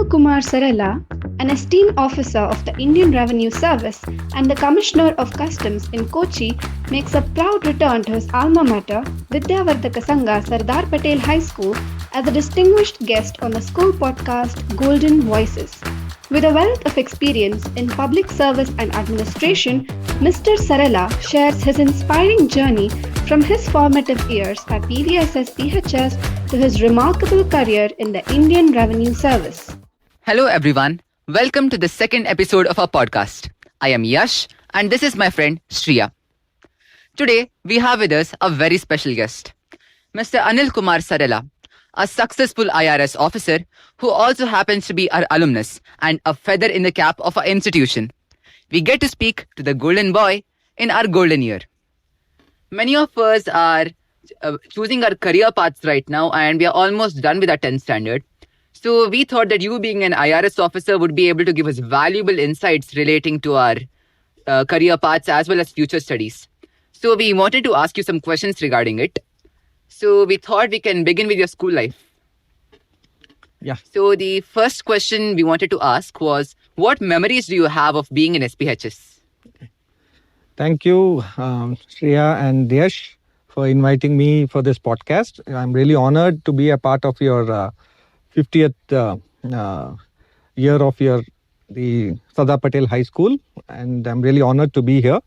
Anil Kumar Sarella, an esteemed officer of the Indian Revenue Service and the Commissioner of Customs in Kochi, makes a proud return to his alma mater, Vidyavardhaka Sangha Sardar Patel High School, as a distinguished guest on the school podcast Golden Voices. With a wealth of experience in public service and administration, Mr. Sarella shares his inspiring journey from his formative years at VVSSPHS to his remarkable career in the Indian Revenue Service. Hello everyone, welcome to the second episode of our podcast. I am Yash and this is my friend Shriya. Today we have with us a very special guest, Mr. Anil Kumar Sarella, a successful IRS officer who also happens to be our alumnus and a feather in the cap of our institution. We get to speak to the golden boy in our golden year. Many of us are choosing our career paths right now and we are almost done with our 10th standard. So we thought that you being an IRS officer would be able to give us valuable insights relating to our career paths as well as future studies. So we wanted to ask you some questions regarding it. So we thought we can begin with your school life. Yeah. So the first question we wanted to ask was, what memories do you have of being in SPHS? Thank you, Shreya and Yash, for inviting me for this podcast. I'm really honored to be a part of your 50th year of the Sardar Patel High School, and I'm really honored to be here.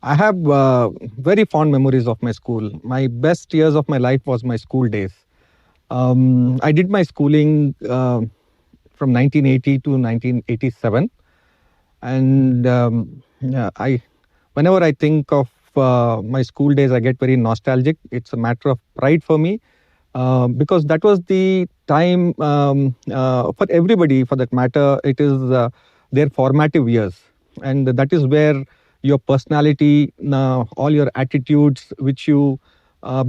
I have very fond memories of my school. My best years of my life was my school days. I did my schooling from 1980 to 1987, and whenever I think of my school days, I get very nostalgic. It's a matter of pride for me because that was the time for everybody, for that matter. It is their formative years, and that is where your personality, all your attitudes, which you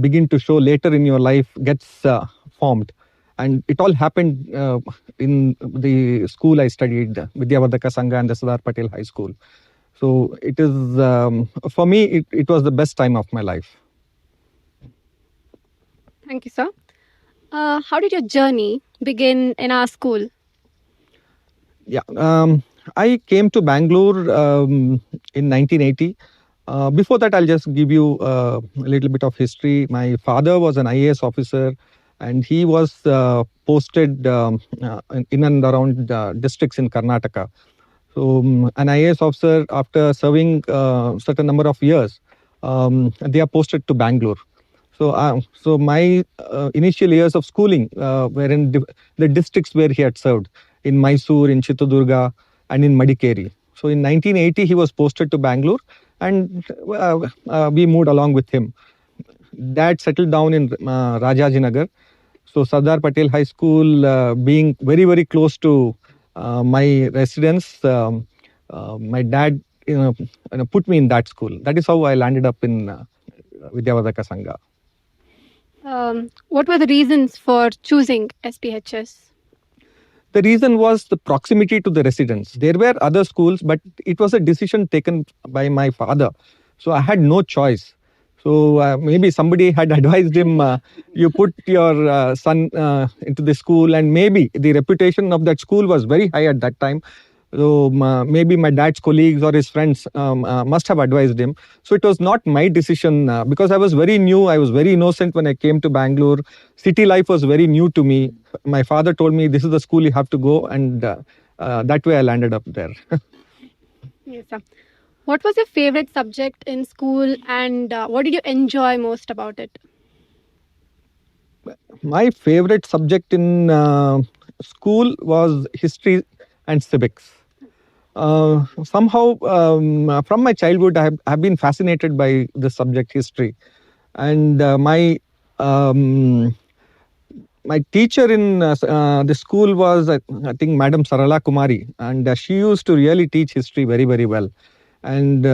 begin to show later in your life, gets formed. And it all happened in the school I studied, Vidyavardhaka Sangha and the Sardar Patel High School. So it is, for me, it was the best time of my life. Thank you, sir. How did your journey begin in our school? Yeah, I came to Bangalore in 1980. Before that, I'll just give you a little bit of history. My father was an IAS officer, and he was posted in and around districts in Karnataka. So an IAS officer, after serving a certain number of years, they are posted to Bangalore. So my initial years of schooling were in the districts where he had served, in Mysore, in Chitradurga, and in Madikeri. So in 1980, he was posted to Bangalore, and we moved along with him. Dad settled down in Rajajinagar. So Sardar Patel High School, being very, very close to my residence, my dad put me in that school. That is how I landed up in Vidyavardhaka Sangha. What were the reasons for choosing SPHS? The reason was the proximity to the residence. There were other schools, but it was a decision taken by my father. So I had no choice. So maybe somebody had advised him, you put your son into the school, and maybe the reputation of that school was very high at that time. So maybe my dad's colleagues or his friends must have advised him. So it was not my decision because I was very new. I was very innocent when I came to Bangalore. City life was very new to me. My father told me, this is the school you have to go. And that way I landed up there. Yes, sir. What was your favorite subject in school and what did you enjoy most about it? My favorite subject in school was history and civics. Somehow, from my childhood, I have been fascinated by the subject history. And my teacher in the school was, I think, Madam Sarala Kumari. And she used to really teach history very, very well. And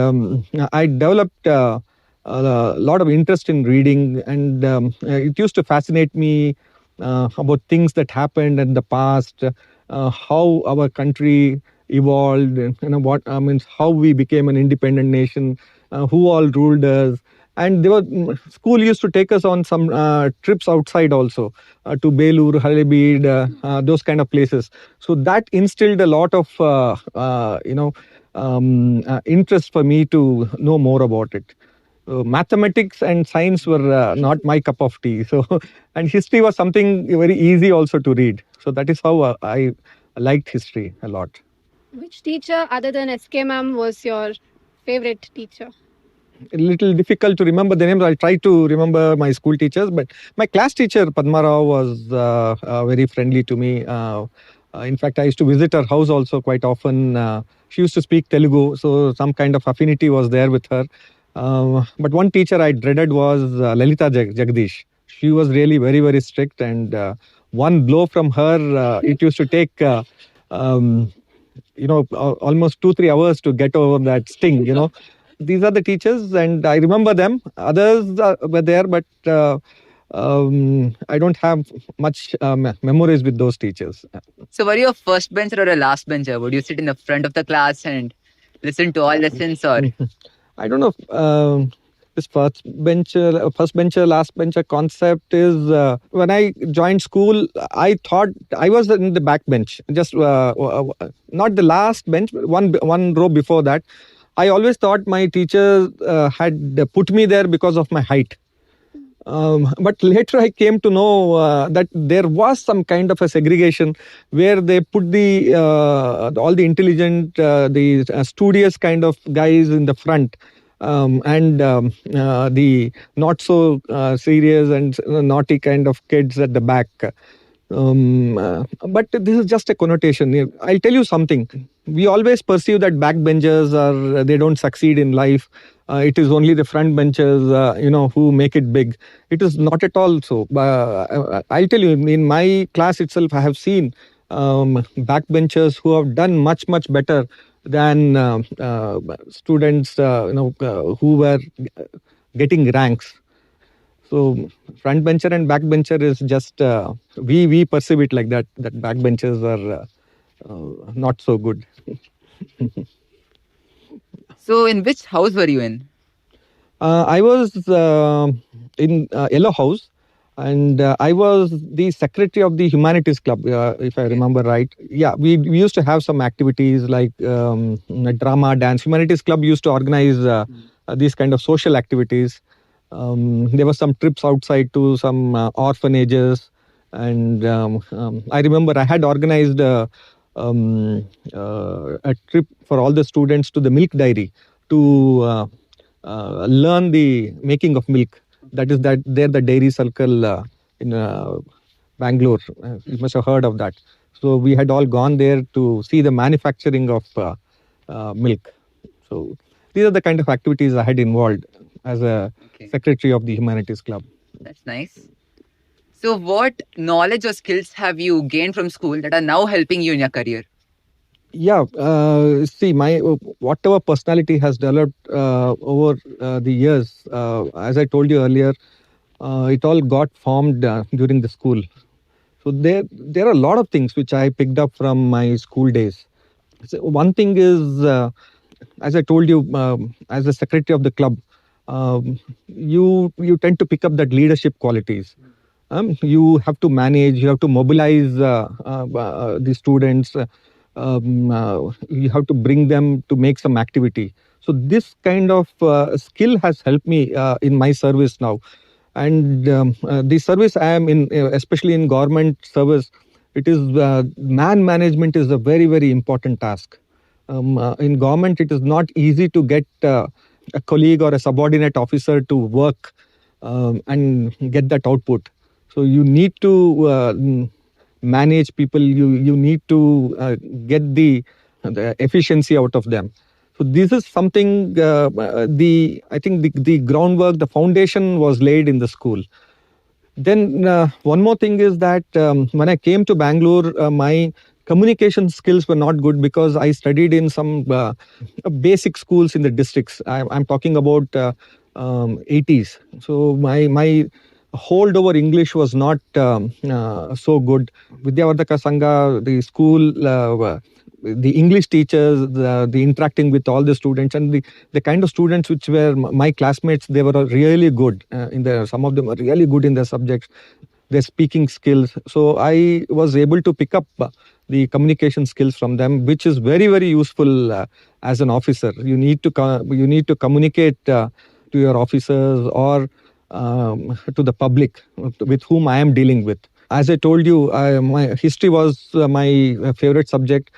I developed a lot of interest in reading. And it used to fascinate me about things that happened in the past, how our country evolved, how we became an independent nation, who all ruled us, And school used to take us on some trips outside also, to Belur, Halebid, those kind of places. So that instilled a lot of interest for me to know more about it. Mathematics and science were not my cup of tea. So, and history was something very easy also to read. So that is how I liked history a lot. Which teacher other than SK ma'am was your favorite teacher? A little difficult to remember the names. I'll try to remember my school teachers, but my class teacher Padma Rao was very friendly to me. In fact, I used to visit her house also quite often. She used to speak Telugu, so some kind of affinity was there with her. But one teacher I dreaded was Lalita Jagdish. She was really very, very strict, and one blow from her, it used to take almost 2-3 hours to get over that sting. These are the teachers, and I remember them. Others were there, but I don't have much memories with those teachers. So were you a first bencher or a last bencher? Would you sit in the front of the class and listen to all lessons, or? I don't know. This first bencher, last bencher concept is when I joined school, I thought I was in the back bench, just not the last bench, one row before that. I always thought my teacher had put me there because of my height. But later I came to know that there was some kind of a segregation where they put all the intelligent, the studious kind of guys in the front, and the not so serious and naughty kind of kids at the back. But this is just a connotation. I'll tell you something. We always perceive that backbenchers they don't succeed in life. It is only the front benchers, who make it big. It is not at all so. I'll tell you, in my class itself, I have seen backbenchers who have done much, much better than students, who were getting ranks. So front bencher and back bencher is just we perceive it like that. That backbenchers are not so good. So in which house were you in? I was in Yellow House, and I was the secretary of the Humanities Club, if I remember right. Yeah, we used to have some activities like drama, dance. Humanities Club used to organize these kind of social activities. There were some trips outside to some orphanages, and I remember I had organized a trip for all the students to the milk dairy to learn the making of milk. That is the dairy circle in Bangalore. You must have heard of that. So we had all gone there to see the manufacturing of milk. So these are the kind of activities I had involved as a secretary of the Humanities Club. That's nice. So what knowledge or skills have you gained from school that are now helping you in your career? Yeah, see, my whatever personality has developed over the years, as I told you earlier, it all got formed during the school. So there are a lot of things which I picked up from my school days. So one thing is, as I told you, as a secretary of the club, you tend to pick up that leadership qualities. You have to manage, you have to mobilize the students. You have to bring them to make some activity. So this kind of skill has helped me in my service now. And the service I am in, especially in government service, it is man management is a very, very important task. In government, it is not easy to get a colleague or a subordinate officer to work and get that output. So you need to manage people. You need to get the efficiency out of them. So this is something. I think the groundwork, the foundation was laid in the school. Then one more thing is that when I came to Bangalore, my communication skills were not good because I studied in some basic schools in the districts. I'm talking about 80s. So my hold over English was not so good. Vidyavardhaka Sangha, the school, the English teachers, the interacting with all the students, and the kind of students which were my classmates, they were really good in their. Some of them were really good in their subjects, their speaking skills. So I was able to pick up the communication skills from them, which is very very useful as an officer. You need to communicate to your officers or to the public with whom I am dealing with. As I told you, my history was my favorite subject,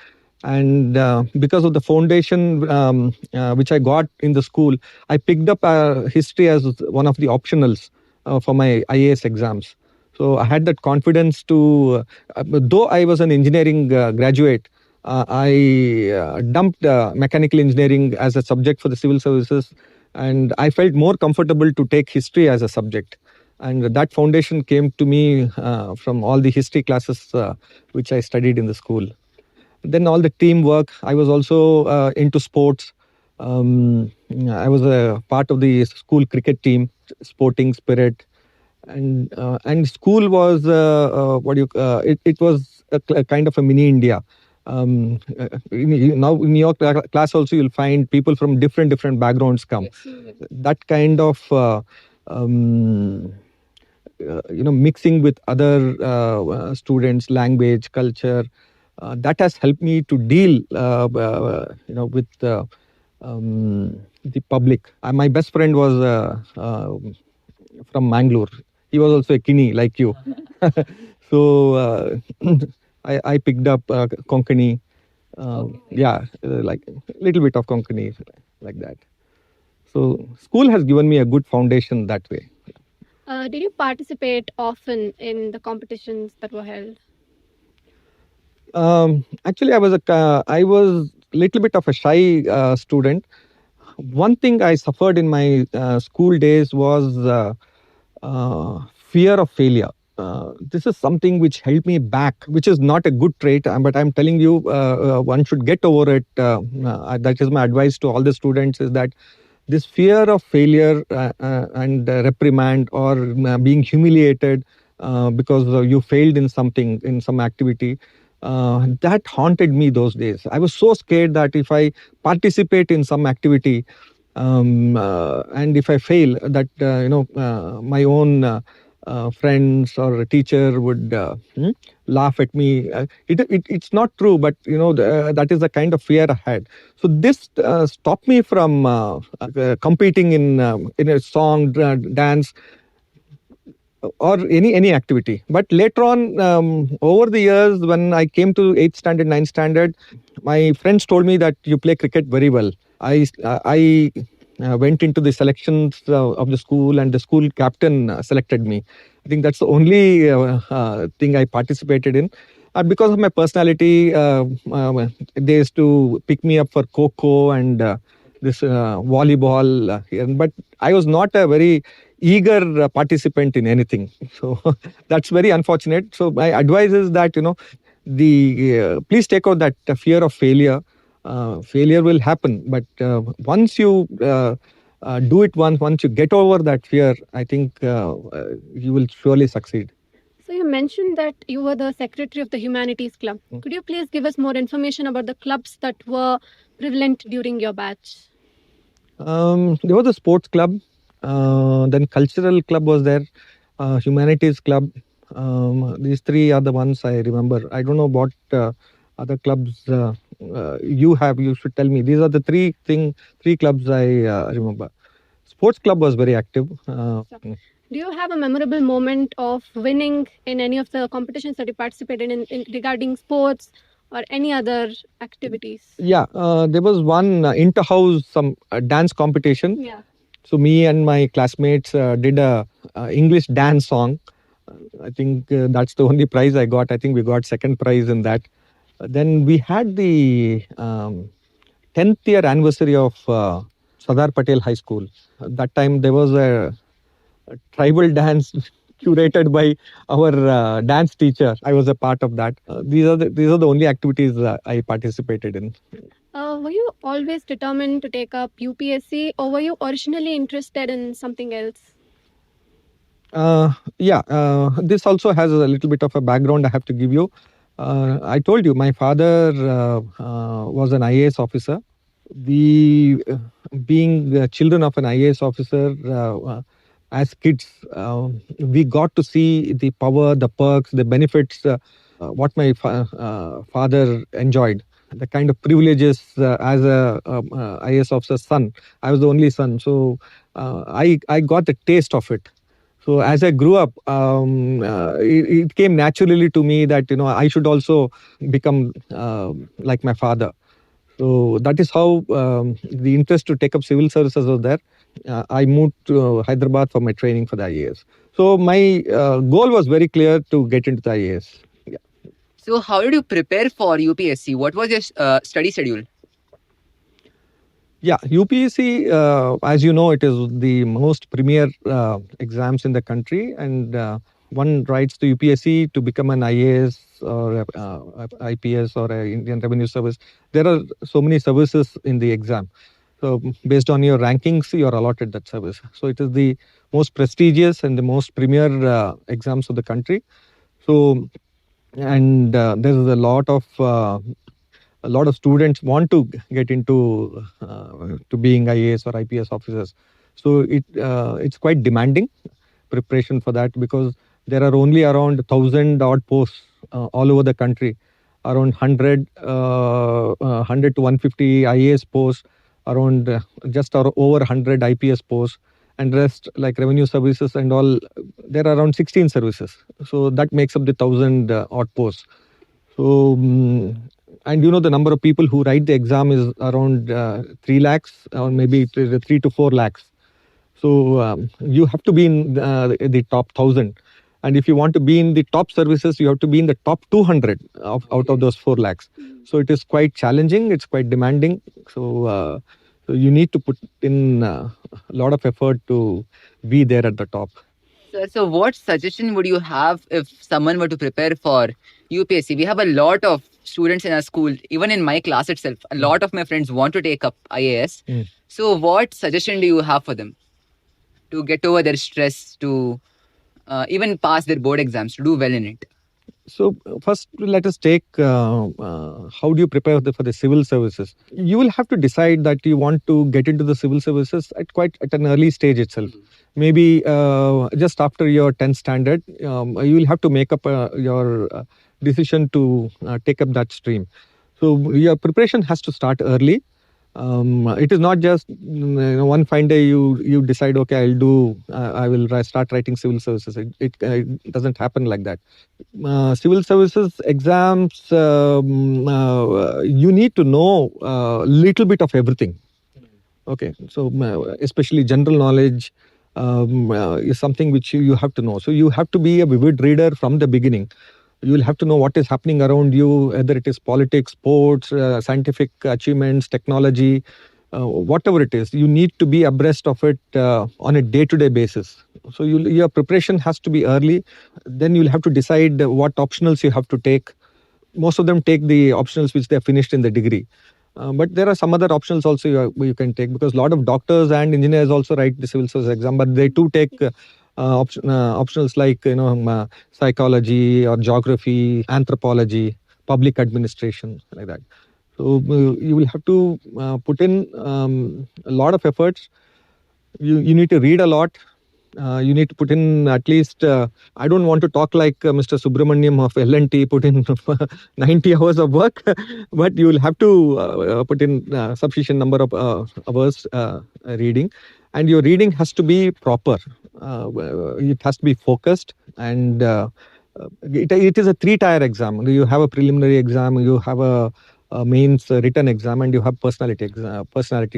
and because of the foundation which I got in the school, I picked up history as one of the optionals for my IAS exams. So I had that confidence to, though I was an engineering graduate, I dumped mechanical engineering as a subject for the civil services, and I felt more comfortable to take history as a subject. And that foundation came to me from all the history classes which I studied in the school. Then all the teamwork. I was also into sports. I was a part of the school cricket team, sporting spirit, and school was it was a kind of a mini India. Now in your class also you'll find people from different backgrounds come. Yes. That kind of mixing with other students, language, culture, that has helped me to deal with the public. My best friend was from Mangalore. He was also a Kini like you. So I picked up Konkani. Like a little bit of Konkani, like that. So school has given me a good foundation that way. Did you participate often in the competitions that were held? Actually, I was a little bit of a shy student. One thing I suffered in my school days was fear of failure. This is something which held me back, which is not a good trait, but I'm telling you, one should get over it. That is my advice to all the students, is that this fear of failure and reprimand or being humiliated because you failed in something, in some activity, that haunted me those days. I was so scared that if I participate in some activity and if I fail, that my own friends or a teacher would laugh at me. It's not true, but that is the kind of fear I had. So this stopped me from competing in a song, dance, or any activity. But later on, over the years, when I came to 8th standard, 9th standard, my friends told me that you play cricket very well. I went into the selections of the school, and the school captain selected me. I think that's the only thing I participated in. Because of my personality, they used to pick me up for Kho and this volleyball. But I was not a very eager participant in anything. So that's very unfortunate. So my advice is that, please take out that fear of failure. Failure will happen, but once you do it once you get over that fear, I think you will surely succeed. So you mentioned that you were the secretary of the Humanities Club. Could you please give us more information about the clubs that were prevalent during your batch? There was a sports club, then cultural club was there, humanities club. These three are the ones I remember. I don't know what other clubs you have. You should tell me. These are the three clubs I remember. Sports club was very active. Do you have a memorable moment of winning in any of the competitions that you participated in regarding sports or any other activities? Yeah, there was one inter-house some dance competition. Yeah. So me and my classmates did a English dance song. I think that's the only prize I got. I think we got second prize in that. Then we had the 10th year anniversary of Sardar Patel High School. At that time there was a tribal dance curated by our dance teacher. I was a part of that. These are the only activities I participated in. Were you always determined to take up UPSC, or were you originally interested in something else? This also has a little bit of a background I have to give you. I told you, my father was an IAS officer. We, being children of an IAS officer, as kids, we got to see the power, the perks, the benefits, what my father enjoyed, the kind of privileges as a IAS officer's son. I was the only son, so I got the taste of it. So as I grew up, it came naturally to me that I should also become like my father. So that is how the interest to take up civil services was there. I moved to Hyderabad for my training for the IAS. So my goal was very clear to get into the IAS. Yeah. So how did you prepare for UPSC? What was your study schedule? Yeah, UPSC, as you know, it is the most premier exams in the country, and one writes to UPSC to become an IAS or IPS or a Indian Revenue Service. There are so many services in the exam. So based on your rankings, you are allotted that service. So it is the most prestigious and the most premier exams of the country. So, and there is a lot of students want to get into to being IAS or IPS officers. So it's quite demanding preparation for that, because there are only around 1,000 odd posts all over the country, around 100 to 150 IAS posts, around over 100 IPS posts, and rest like revenue services and all, there are around 16 services. So that makes up the 1,000 odd posts. So, and the number of people who write the exam is around 3 lakhs or maybe 3 to 4 lakhs. So you have to be in the top 1,000. And if you want to be in the top services, you have to be in the top 200 out of those 4 lakhs. So it is quite challenging. It's quite demanding. So you need to put in a lot of effort to be there at the top. So what suggestion would you have if someone were to prepare for UPSC? We have a lot of students in our school, even in my class itself. A lot of my friends want to take up IAS. So what suggestion do you have for them to get over their stress, to even pass their board exams, to do well in it? So first, let us take how do you prepare for the civil services? You will have to decide that you want to get into the civil services at an early stage itself. Maybe just after your 10th standard, you will have to make up your decision to take up that stream. So your preparation has to start early. It is not just one fine day you decide, okay, I will start writing civil services. It doesn't happen like that. Civil services exams, you need to know a little bit of everything. Okay, so especially general knowledge is something which you have to know. So you have to be a vivid reader from the beginning. You will have to know what is happening around you, whether it is politics, sports, scientific achievements, technology, whatever it is. You need to be abreast of it on a day-to-day basis. So your preparation has to be early. Then you'll have to decide what optionals you have to take. Most of them take the optionals which they have finished in the degree. But there are some other optionals also you can take, because a lot of doctors and engineers also write the civil service exam, but they too take optionals like psychology or geography, anthropology, public administration, like that. So you will have to put in a lot of efforts. You need to read a lot. You need to put in at least, I don't want to talk like Mr. Subramaniam of L&T put in 90 hours of work, but you will have to put in sufficient number of hours reading. And your reading has to be proper. It has to be focused, and it is a 3-tier exam. You have a preliminary exam, you have a mains written exam, and you have personality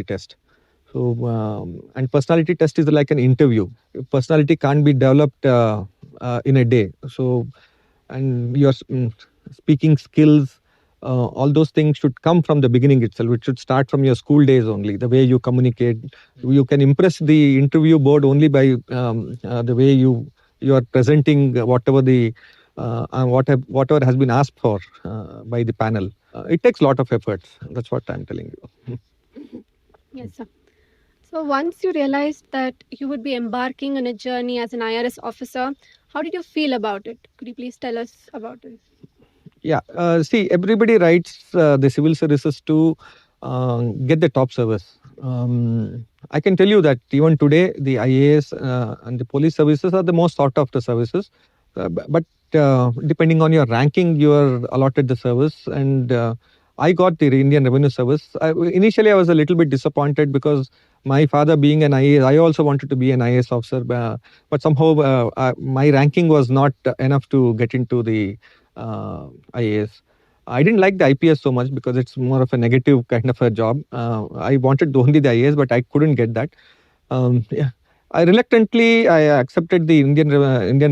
test. So and personality test is like an interview. Personality can't be developed in a day. So, and your speaking skills, all those things should come from the beginning itself. It should start from your school days only. The way you communicate, you can impress the interview board only by the way you are presenting whatever has been asked for by the panel. It takes a lot of efforts. That's what I'm telling you. Yes, sir. So once you realized that you would be embarking on a journey as an IRS officer, how did you feel about it? Could you please tell us about it? Yeah. See, everybody writes the civil services to get the top service. I can tell you that even today, the IAS and the police services are the most sought after services. But depending on your ranking, you are allotted the service. And I got the Indian Revenue Service. Initially, I was a little bit disappointed because my father being an IAS, I also wanted to be an IAS officer. But somehow my ranking was not enough to get into the IAS. I didn't like the IPS so much because it's more of a negative kind of a job. I wanted only the IAS, but I couldn't get that. Yeah. I reluctantly I accepted the Indian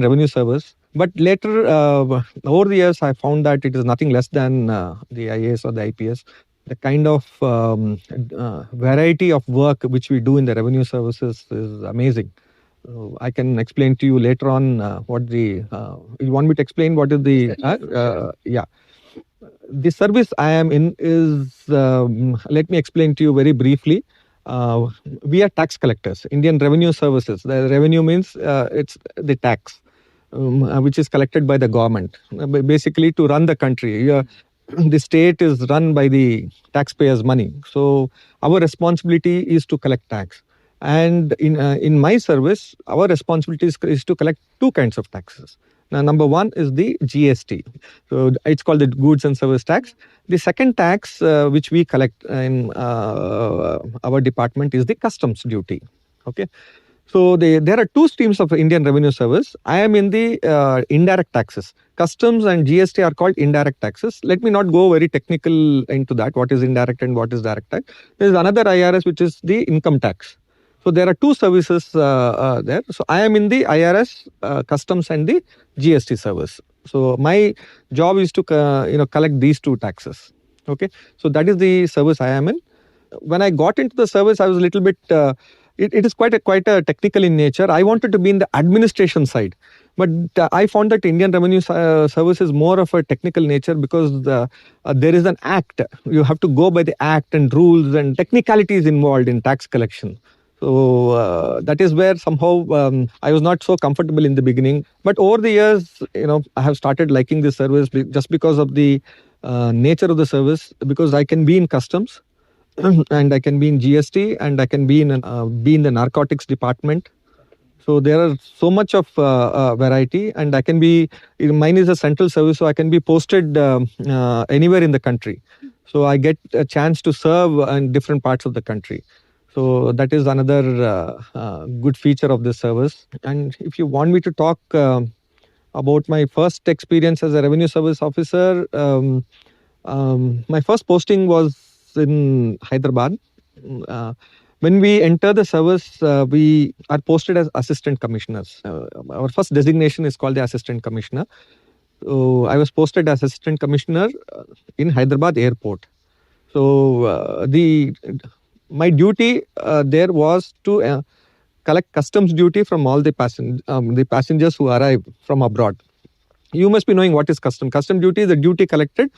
Revenue Service, but later over the years I found that it is nothing less than the IAS or the IPS. The kind of variety of work which we do in the revenue services is amazing. I can explain to you later on what the. You want me to explain what is the? Yeah, the service I am in is. Let me explain to you very briefly. We are tax collectors. Indian Revenue Services. The revenue means it's the tax, which is collected by the government, basically to run the country. The state is run by the taxpayers' money, so our responsibility is to collect tax. And in my service, our responsibility is to collect two kinds of taxes. Now, number one is the GST. So it's called the goods and service tax. The second tax which we collect in our department is the customs duty. Okay. So there are two streams of Indian Revenue Service. I am in the indirect taxes. Customs and GST are called indirect taxes. Let me not go very technical into that, what is indirect and what is direct tax. There is another IRS which is the income tax. So there are two services there. So I am in the IRS, customs and the GST service. So my job is to collect these two taxes. Okay. So that is the service I am in. When I got into the service, I was a little bit. It is quite a technical in nature. I wanted to be in the administration side, but I found that Indian Revenue Service is more of a technical nature because there is an act. You have to go by the act and rules and technicalities involved in tax collection. So that is where somehow I was not so comfortable in the beginning. But over the years, I have started liking this service just because of the nature of the service. Because I can be in customs, and I can be in GST, and I can be in the narcotics department. So there are so much of variety, and I can be. Mine is a central service, so I can be posted anywhere in the country. So I get a chance to serve in different parts of the country. So that is another good feature of this service. And if you want me to talk about my first experience as a revenue service officer, my first posting was in Hyderabad. When we enter the service, we are posted as assistant commissioners. Our first designation is called the assistant commissioner. So I was posted as assistant commissioner in Hyderabad airport. So my duty there was to collect customs duty from all the passengers who arrive from abroad. You must be knowing what is custom. Custom duty is the duty collected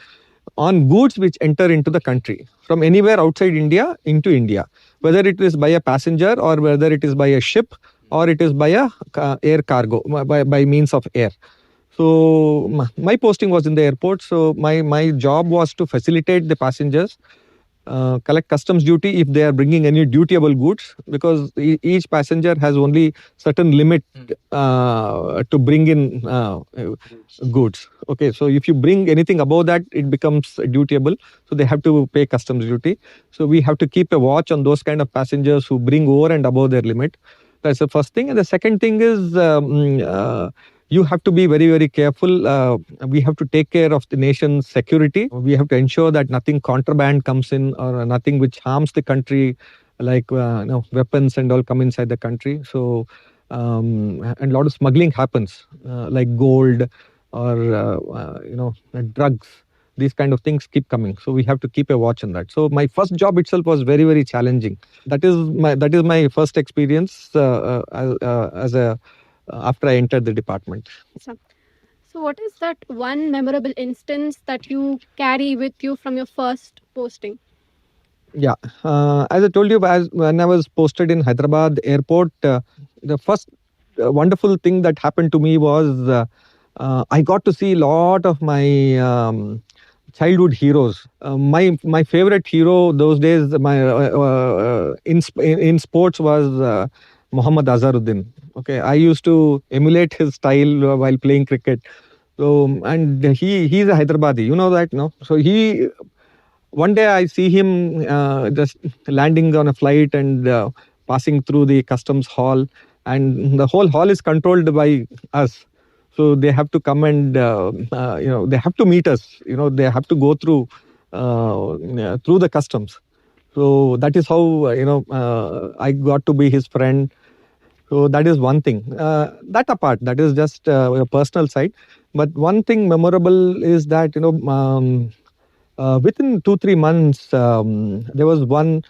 on goods which enter into the country from anywhere outside India into India, whether it is by a passenger or whether it is by a ship or it is by a air cargo, by means of air. So my posting was in the airport. So my job was to facilitate the passengers, collect customs duty if they are bringing any dutiable goods, because each passenger has only certain limit to bring in goods. Okay, so if you bring anything above that, it becomes dutiable, so they have to pay customs duty. So we have to keep a watch on those kind of passengers who bring over and above their limit. That's the first thing. And the second thing is you have to be very, very careful. We have to take care of the nation's security. We have to ensure that nothing contraband comes in or nothing which harms the country, like weapons and all come inside the country. So, and a lot of smuggling happens, like gold or drugs. These kind of things keep coming. So we have to keep a watch on that. So my first job itself was very, very challenging. That is my first experience after I entered the department. So what is that one memorable instance that you carry with you from your first posting? Yeah, as I told you, when I was posted in Hyderabad airport, the first wonderful thing that happened to me was I got to see a lot of my childhood heroes. My favorite hero those days, in sports was Muhammad Azharuddin. Okay, I used to emulate his style while playing cricket. So and he's a Hyderabadi, you know that, no? So one day I see him just landing on a flight and passing through the customs hall, and the whole hall is controlled by us. So they have to come and they have to meet us. They have to go through the customs. So that is how I got to be his friend. So that is one thing. That apart, that is just a personal side. But one thing memorable is that within 2-3 months, there was one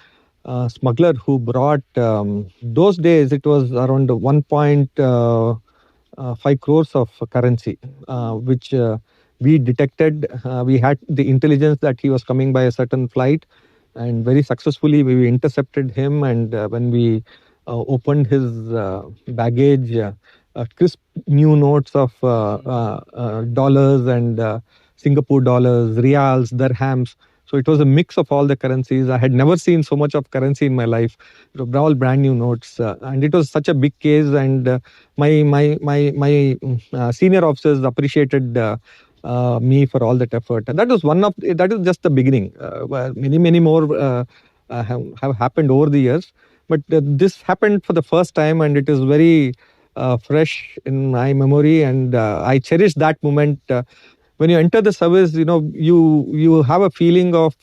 smuggler who brought, those days it was around 1.5 crores of currency, which we detected. We had the intelligence that he was coming by a certain flight, and very successfully we intercepted him. And when we opened his baggage, crisp new notes of dollars and Singapore dollars, reals, dirhams. So it was a mix of all the currencies. I had never seen so much of currency in my life. It was all brand new notes, and it was such a big case. And my senior officers appreciated me for all that effort. And that is just the beginning. Many more have happened over the years, but this happened for the first time, and it is very fresh in my memory, and I cherish that moment. When you enter the service, you have a feeling of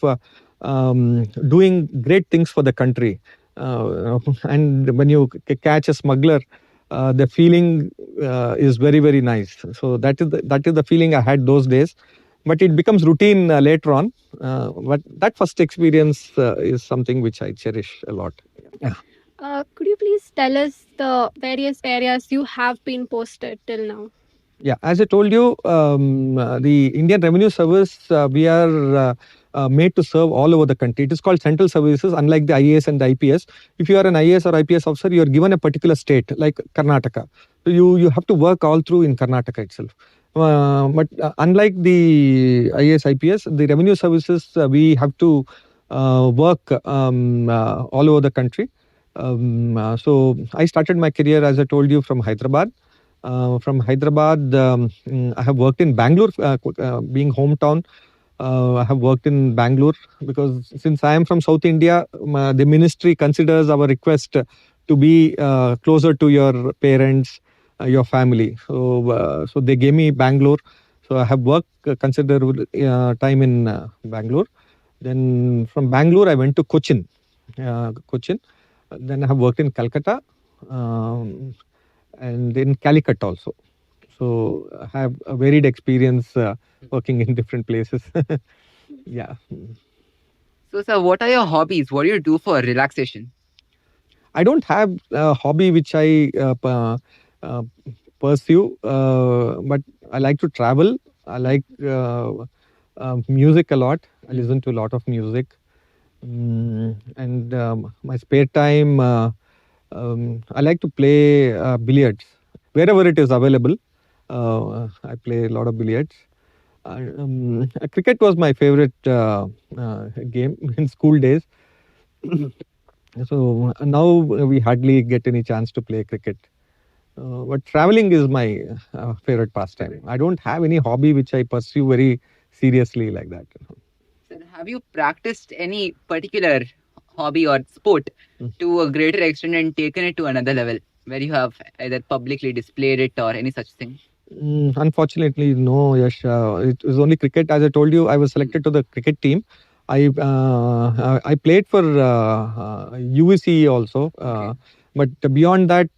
doing great things for the country, and when you catch a smuggler, the feeling is very, very nice. So that is the feeling I had those days, but it becomes routine later on. But that first experience is something which I cherish a lot. Yeah. Could you please tell us the various areas you have been posted till now? Yeah, as I told you, the Indian Revenue Service, we are made to serve all over the country. It is called central services, unlike the IAS and the IPS. If you are an IAS or IPS officer, you are given a particular state, like Karnataka. So you have to work all through in Karnataka itself. But unlike the IAS, IPS, the revenue services, we have to work all over the country. So I started my career, as I told you, from Hyderabad. From Hyderabad, I have worked in Bangalore, being hometown. I have worked in Bangalore because since I am from South India, the ministry considers our request to be closer to your parents, your family. So they gave me Bangalore. So I have worked considerable time in Bangalore. Then from Bangalore, I went to Cochin. Cochin. Then I have worked in Calcutta. And in Calicut also. So I have a varied experience working in different places. Yeah. So, sir, what are your hobbies? What do you do for relaxation? I don't have a hobby which I pursue, but I like to travel. I like music a lot. I listen to a lot of music. And my spare time, I like to play billiards wherever it is available. I play a lot of billiards. Cricket was my favorite game in school days. So now we hardly get any chance to play cricket. But traveling is my favorite pastime. I don't have any hobby which I pursue very seriously like that. Sir, have you practiced any particular hobby or sport to a greater extent and taken it to another level where you have either publicly displayed it or any such thing? Unfortunately, no, Yash. It was only cricket. As I told you, I was selected to the cricket team. I played for UVC also, but beyond that,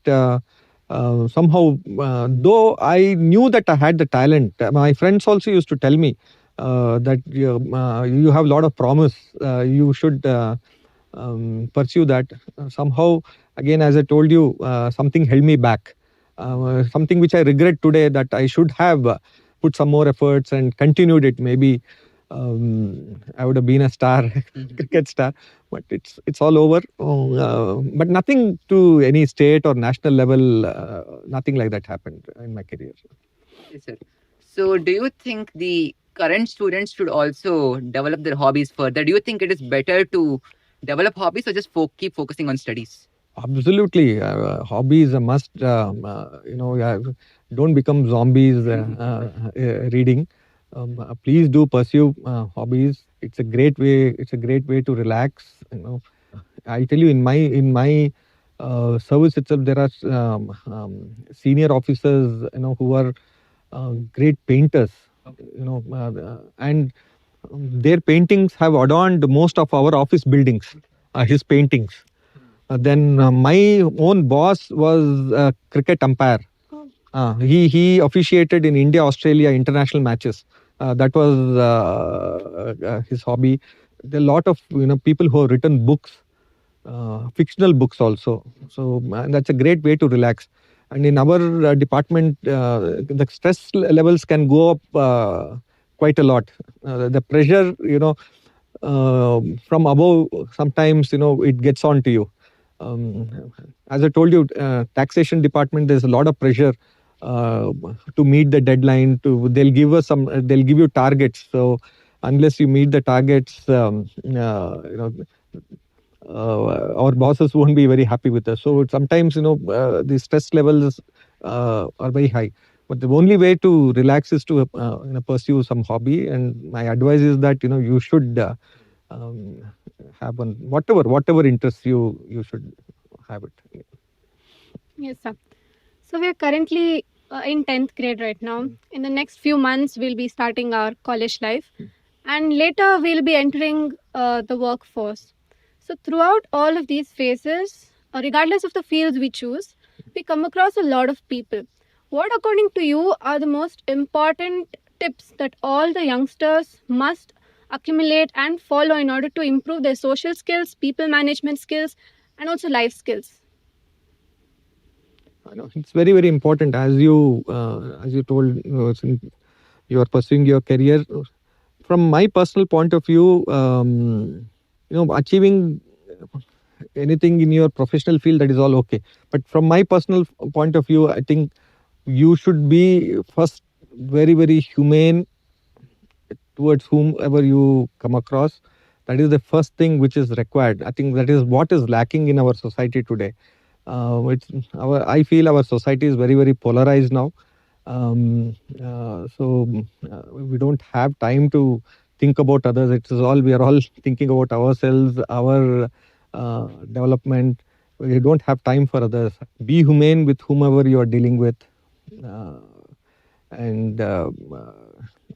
somehow, though I knew that I had the talent, my friends also used to tell me that you have a lot of promise. You should pursue that. Somehow, again, as I told you, something held me back. Something which I regret today, that I should have put some more efforts and continued it. Maybe I would have been a star, cricket star, but it's all over. But nothing to any state or national level, nothing like that happened in my career. Yes, sir. So, do you think the current students should also develop their hobbies further? Do you think it is better to develop hobbies or just keep focusing on studies? Absolutely, hobby is a must. Don't become zombies reading. Please do pursue hobbies. It's a great way. It's a great way to relax. I'll tell you, in my service itself, there are senior officers, who are great painters. And their paintings have adorned most of our office buildings. His paintings. Then my own boss was a cricket umpire. He officiated in India Australia international matches. That was his hobby. There are a lot of people who have written books, fictional books also. So that's a great way to relax. And in our department, the stress levels can go up quite a lot. The pressure, from above, sometimes it gets on to you. As I told you, taxation department, there's a lot of pressure to meet the deadline. They'll give you targets. So unless you meet the targets, our bosses won't be very happy with us. So sometimes the stress levels are very high. But the only way to relax is to pursue some hobby. And my advice is that you should have one, whatever interests you. You should have it. Yes, sir. So we are currently in 10th grade right now. In the next few months, we'll be starting our college life. And later, we'll be entering the workforce. So throughout all of these phases, regardless of the fields we choose, we come across a lot of people. What, according to you, are the most important tips that all the youngsters must accumulate and follow in order to improve their social skills, people management skills, and also life skills? I know it's very, very important. As you told, since you are pursuing your career. From my personal point of view, achieving anything in your professional field, that is all okay. But from my personal point of view, I think you should be first very, very humane towards whomever you come across. That is the first thing which is required. I think that is what is lacking in our society today. I feel our society is very, very polarized now. So we don't have time to think about others. We are all thinking about ourselves, our development. We don't have time for others. Be humane with whomever you are dealing with. And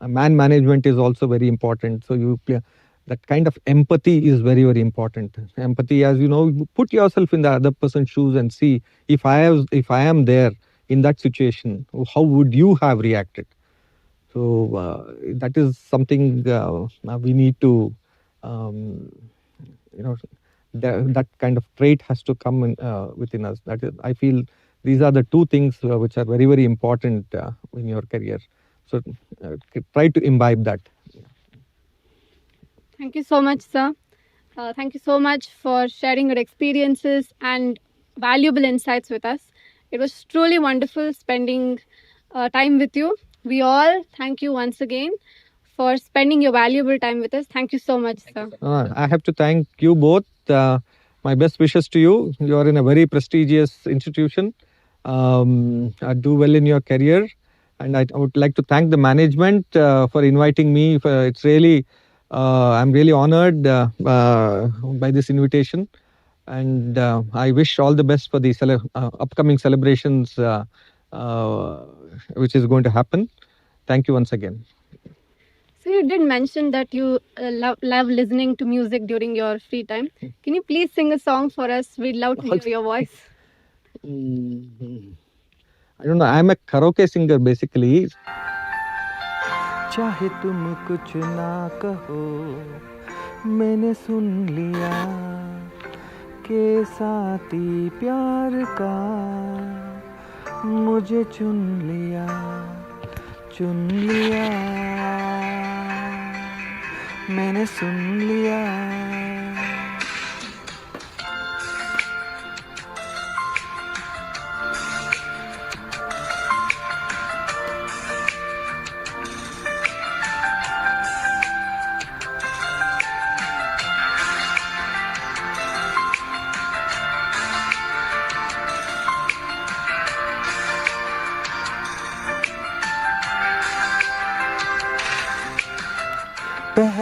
man management is also very important. So that kind of empathy is very, very important. Empathy, as you know, put yourself in the other person's shoes and see if I am there in that situation, how would you have reacted? So that is something we need to, that kind of trait has to come within us. That is, I feel these are the two things which are very, very important in your career. So try to imbibe that. Thank you so much, sir. Thank you so much for sharing your experiences and valuable insights with us. It was truly wonderful spending time with you. We all thank you once again for spending your valuable time with us. Thank you so much, sir. I have to thank you both. My best wishes to you. You are in a very prestigious institution. Do well in your career. And I would like to thank the management for inviting me. It's really, I'm really honored by this invitation. And I wish all the best for the upcoming celebrations which is going to happen. Thank you once again. So you did mention that you love listening to music during your free time. Can you please sing a song for us? We'd love to hear your voice. I don't know. I'm a karaoke singer basically. चाहे तुम कुछ ना कहो, मैंने सुन लिया के साथी प्यार का मुझे चुन लिया मैंने सुन लिया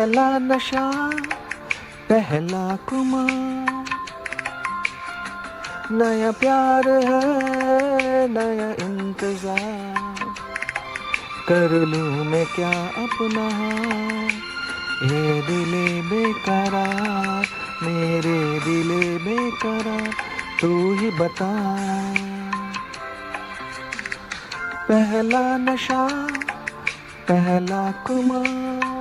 पहला नशा पहला खुमार, नया प्यार है नया इंतजार, कर लूं मैं क्या अपना ये दिले बेकरार, मेरे दिले बेकरार, तू ही बता। पहला नशा पहला खुमार,